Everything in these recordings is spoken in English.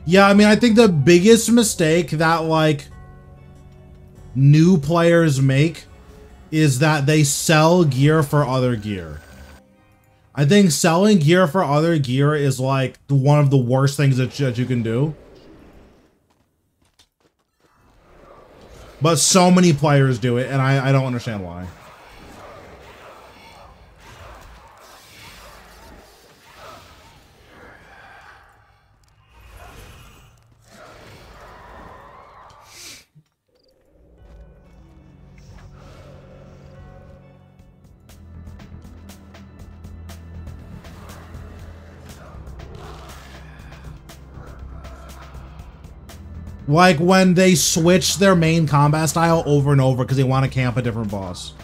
Yeah, I mean, I think the biggest mistake that, like, new players make is that they sell gear for other gear. I think selling gear for other gear is, like, one of the worst things that you can do. But so many players do it, and I don't understand why. Like when they switch their main combat style over and over because they want to camp a different boss.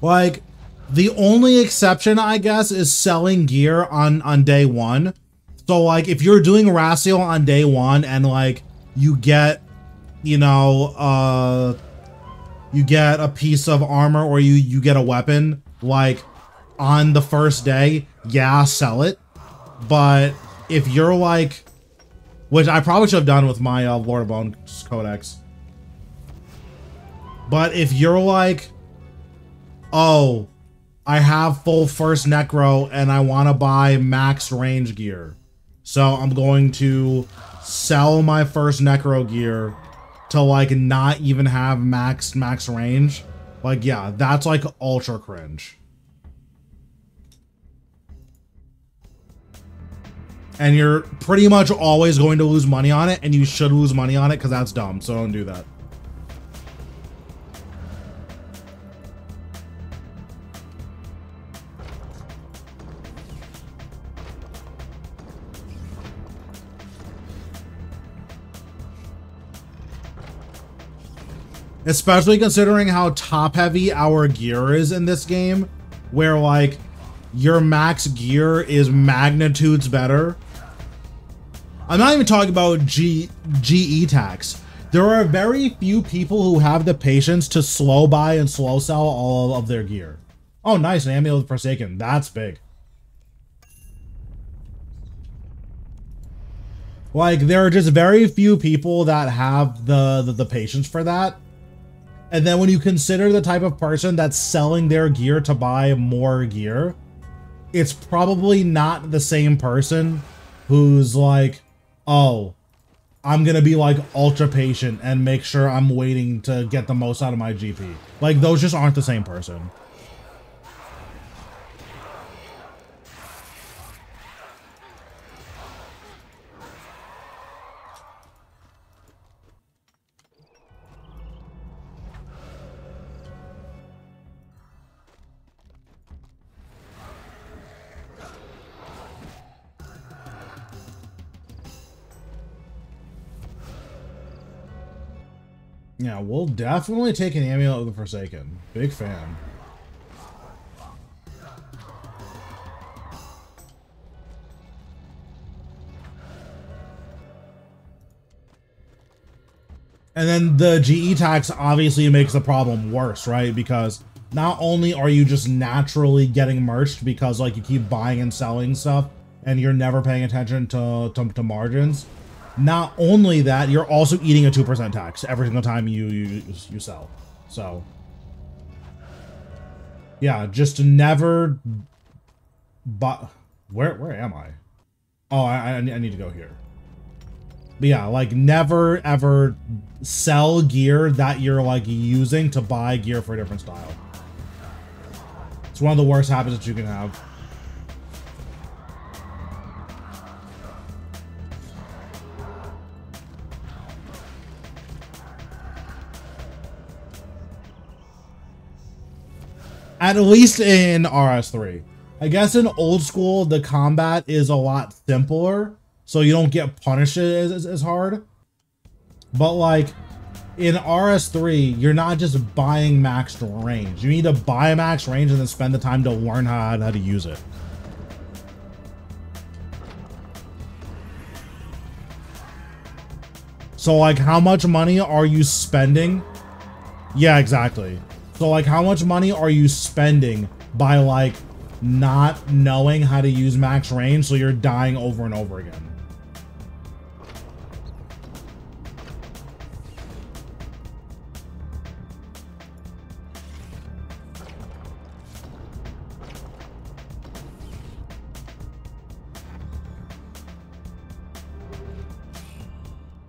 Like, the only exception, I guess, is selling gear on day one. So, like, if you're doing Racial on day one and, like, you get, you know, you get a piece of armor or you get a weapon, like, on the first day, yeah, sell it. But if you're, like, which I probably should have done with my Lord of Bones Codex. But if you're, like, oh, I have full first Necro and I want to buy max range gear. So I'm going to sell my first Necro gear to, like, not even have max range. Like, yeah, that's, like, ultra cringe. And you're pretty much always going to lose money on it, and you should lose money on it because that's dumb, so don't do that. Especially considering how top-heavy our gear is in this game, where, like, your max gear is magnitudes better. I'm not even talking about GE tax. There are very few people who have the patience to slow buy and slow sell all of their gear. Oh, nice, an Amulet of the Forsaken. That's big. Like, there are just very few people that have the patience for that. And then when you consider the type of person that's selling their gear to buy more gear, it's probably not the same person who's like, oh, I'm gonna be like ultra patient and make sure I'm waiting to get the most out of my GP. Like, those just aren't the same person. Yeah, we'll definitely take an Amulet of the Forsaken. Big fan. And then the GE tax obviously makes the problem worse, right? Because not only are you just naturally getting merged because, like, you keep buying and selling stuff and you're never paying attention to margins, not only that, you're also eating a 2% tax every single time you sell. So, yeah, just never. But where am I? Oh, I need to go here. But yeah, like, never ever sell gear that you're, like, using to buy gear for a different style. It's one of the worst habits that you can have. At least in RS3. I guess in old school, the combat is a lot simpler, so you don't get punished as hard. But, like, in RS3, you're not just buying max range. You need to buy max range and then spend the time to learn how to use it. So like how much money are you spending? Yeah, exactly. So like how much money are you spending by like not knowing how to use max range, so you're dying over and over again?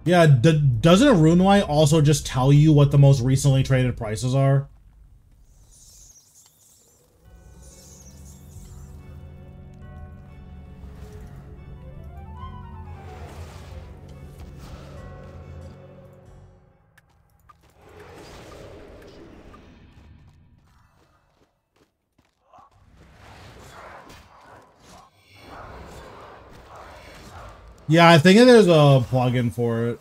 Yeah, doesn't a Rune Light also just tell you what the most recently traded prices are? Yeah, I think there's a plugin for it.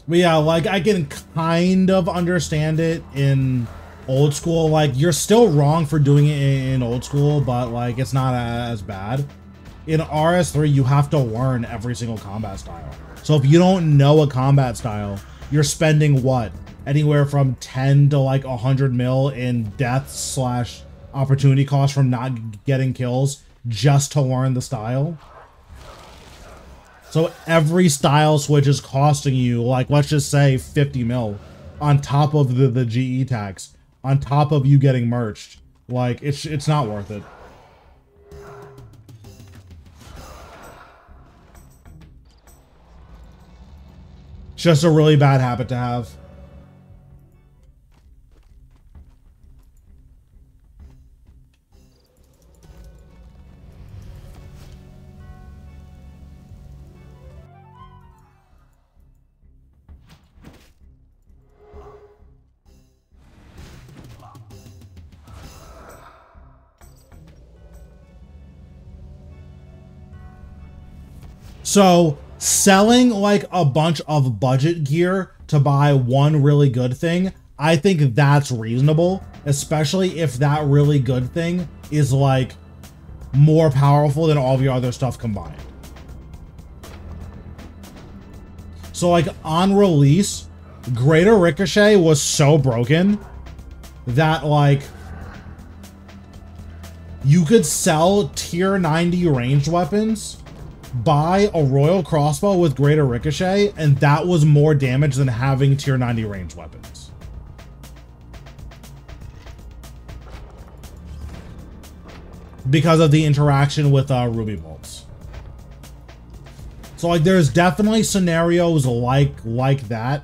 But yeah, like I can kind of understand it in old school. Like you're still wrong for doing it in old school, but like it's not as bad. In RS3, you have to learn every single combat style. So if you don't know a combat style, you're spending what? Anywhere from 10 to like 100 mil in death slash opportunity cost from not getting kills just to learn the style. So every style switch is costing you, like, let's just say 50 mil on top of the GE tax, on top of you getting merged. Like, it's not worth it. It's just a really bad habit to have. So selling like a bunch of budget gear to buy one really good thing, I think that's reasonable, especially if that really good thing is like more powerful than all of your other stuff combined. So like on release, Greater Ricochet was so broken that like you could sell tier 90 ranged weapons, buy a Royal Crossbow with Greater Ricochet, and that was more damage than having tier 90 ranged weapons. Because of the interaction with Ruby Bolts. So like there's definitely scenarios like that.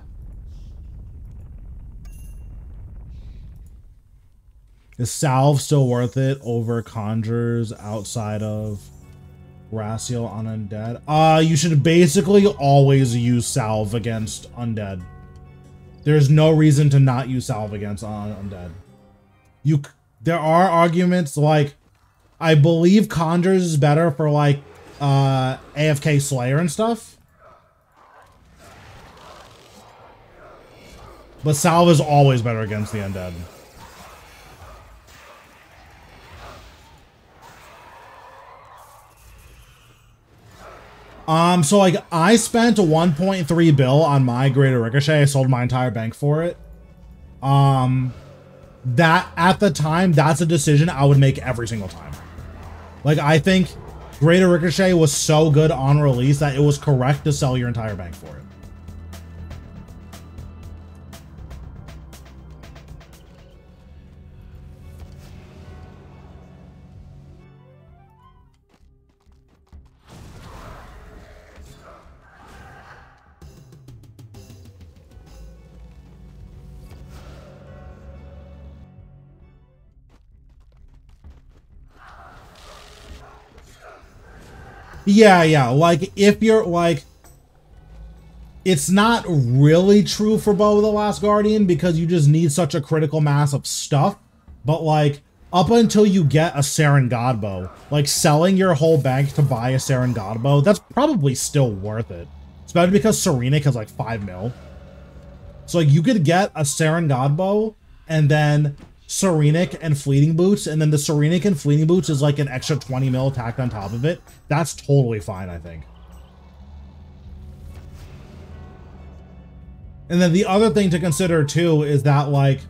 Is Salve still worth it over Conjures outside of Racial on Undead? You should basically always use Salve against Undead. There's no reason to not use Salve against Undead. There are arguments like, I believe Conjures is better for like AFK Slayer and stuff. But Salve is always better against the Undead. So like I spent 1.3 bill on my Greater Ricochet. I sold my entire bank for it. That at the time, that's a decision I would make every single time. Like I think Greater Ricochet was so good on release that it was correct to sell your entire bank for it. Yeah, like, if you're, like, it's not really true for Bow of the Last Guardian because you just need such a critical mass of stuff, but, like, up until you get a Saren God bow, like selling your whole bank to buy a Saren God bow, that's probably still worth it. Especially because Serenic is like 5 mil. So like you could get a Saren God bow and then Serenic and Fleeting Boots, and then the Serenic and Fleeting Boots is like an extra 20 mil tacked on top of it. That's totally fine, I think. And then the other thing to consider too is that like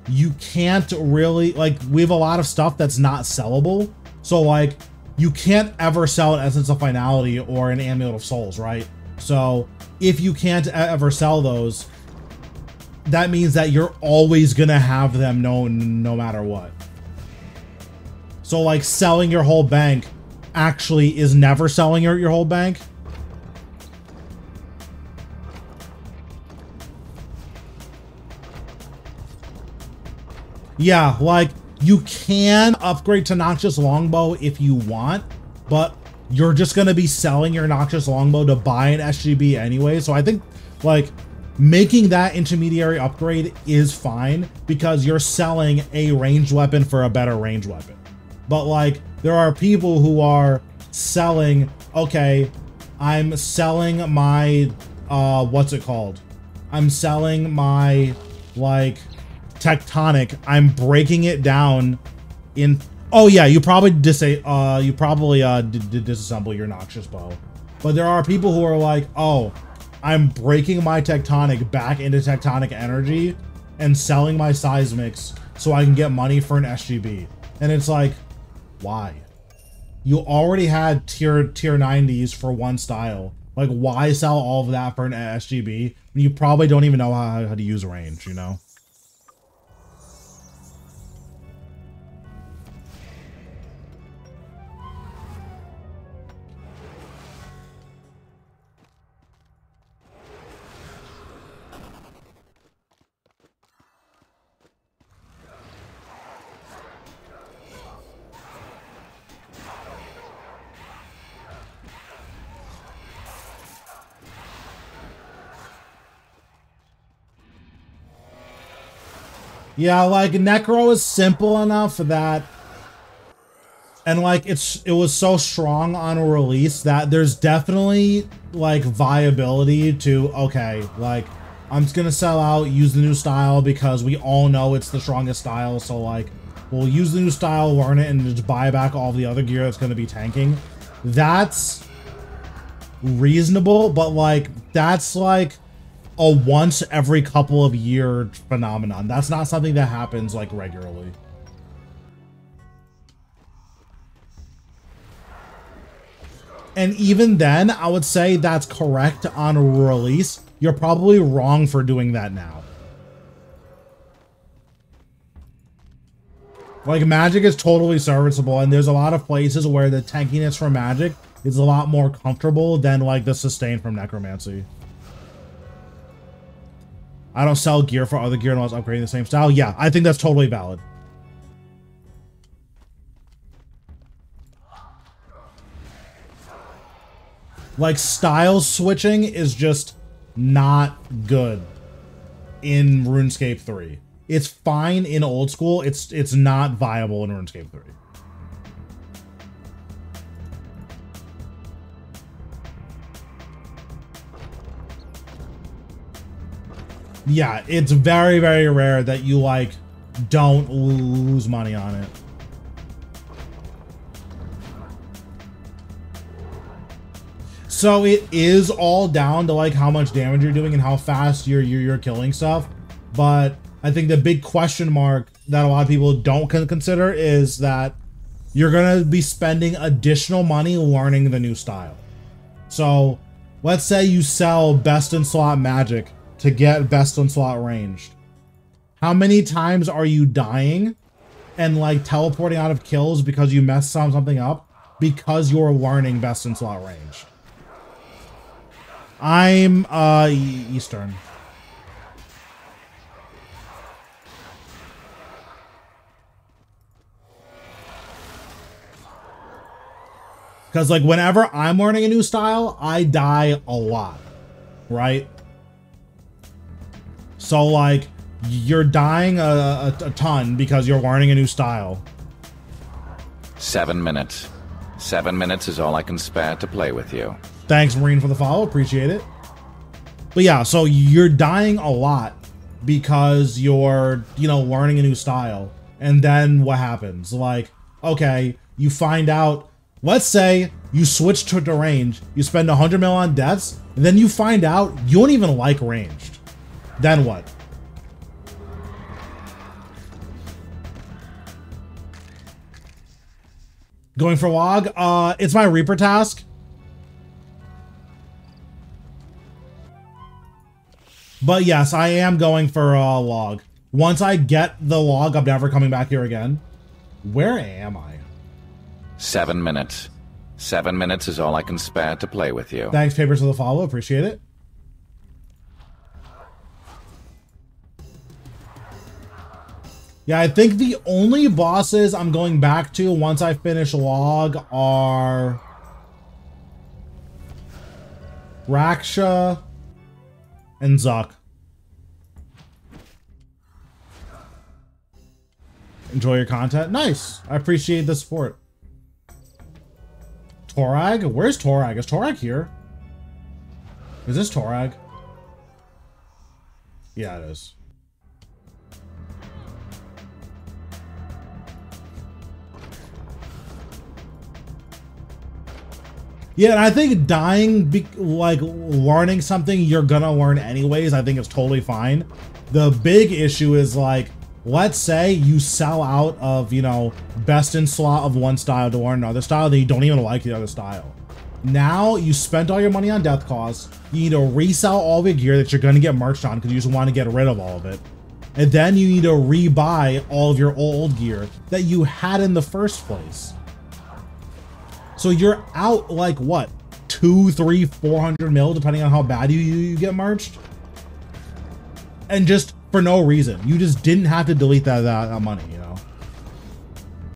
you can't really, like, we have a lot of stuff that's not sellable. So like you can't ever sell an Essence of Finality or an Amulet of Souls, right? So if you can't ever sell those, that means that you're always gonna have them no matter what. So like selling your whole bank actually is never selling your whole bank. Yeah, like you can upgrade to Noxious Longbow if you want, but you're just gonna be selling your Noxious Longbow to buy an SGB anyway. So I think like making that intermediary upgrade is fine because you're selling a ranged weapon for a better ranged weapon. But like there are people who are selling, okay, I'm selling my what's it called? I'm selling my like Tectonic. I'm breaking it down in, oh yeah, you probably disassemble your Noxious bow. But there are people who are like, oh, I'm breaking my Tectonic back into Tectonic energy and selling my Seismics so I can get money for an SGB. And it's like, why? You already had tier 90s for one style. Like, why sell all of that for an SGB when you probably don't even know how to use range, you know? Yeah, like Necro is simple enough that, and like it was so strong on a release that there's definitely like viability to, okay, like I'm just gonna sell out, use the new style because we all know it's the strongest style, so like we'll use the new style, learn it, and just buy back all the other gear that's gonna be tanking. That's reasonable, but like that's like a once every couple of year phenomenon. That's not something that happens like regularly. And even then, I would say that's correct on a release. You're probably wrong for doing that now. Like, Magic is totally serviceable, and there's a lot of places where the tankiness from Magic is a lot more comfortable than like the sustain from Necromancy. I don't sell gear for other gear unless upgrading the same style. Yeah, I think that's totally valid. Like, style switching is just not good in RuneScape 3. It's fine in old school. It's not viable in RuneScape 3. Yeah, it's very, very rare that you like don't lose money on it. So it is all down to like how much damage you're doing and how fast you're killing stuff. But I think the big question mark that a lot of people don't consider is that you're gonna be spending additional money learning the new style. So let's say you sell best in slot magic to get best in slot ranged. How many times are you dying and like teleporting out of kills because you messed something up because you're learning best in slot ranged? I'm Eastern. Because like whenever I'm learning a new style, I die a lot, right? So like you're dying a ton because you're learning a new style. 7 minutes. 7 minutes is all I can spare to play with you. Thanks, Marine, for the follow. Appreciate it. But yeah, so you're dying a lot because you're, you know, learning a new style. And then what happens? Like, okay, you find out, let's say you switch to the range, you spend 100 mil on deaths, and then you find out you don't even like ranged. Then what? Going for log? It's my Reaper task. But yes, I am going for log. Once I get the log, I'm never coming back here again. Where am I? 7 minutes. 7 minutes is all I can spare to play with you. Thanks, Papers, for the follow. Appreciate it. Yeah, I think the only bosses I'm going back to once I finish log are Raksha and Zuk. Enjoy your content. Nice. I appreciate the support. Torag? Where's Torag? Is Torag here? Is this Torag? Yeah, it is. Yeah, and I think dying, like learning something you're gonna learn anyways, I think it's totally fine. The big issue is like, let's say you sell out of, you know, best in slot of one style to learn another style, then you don't even like the other style. Now you spent all your money on death costs, you need to resell all the gear that you're gonna get merged on because you just want to get rid of all of it. And then you need to rebuy all of your old gear that you had in the first place. So you're out like what, 200, 300, 400 mil, depending on how bad you get merged, and just for no reason. You just didn't have to delete that money. You know?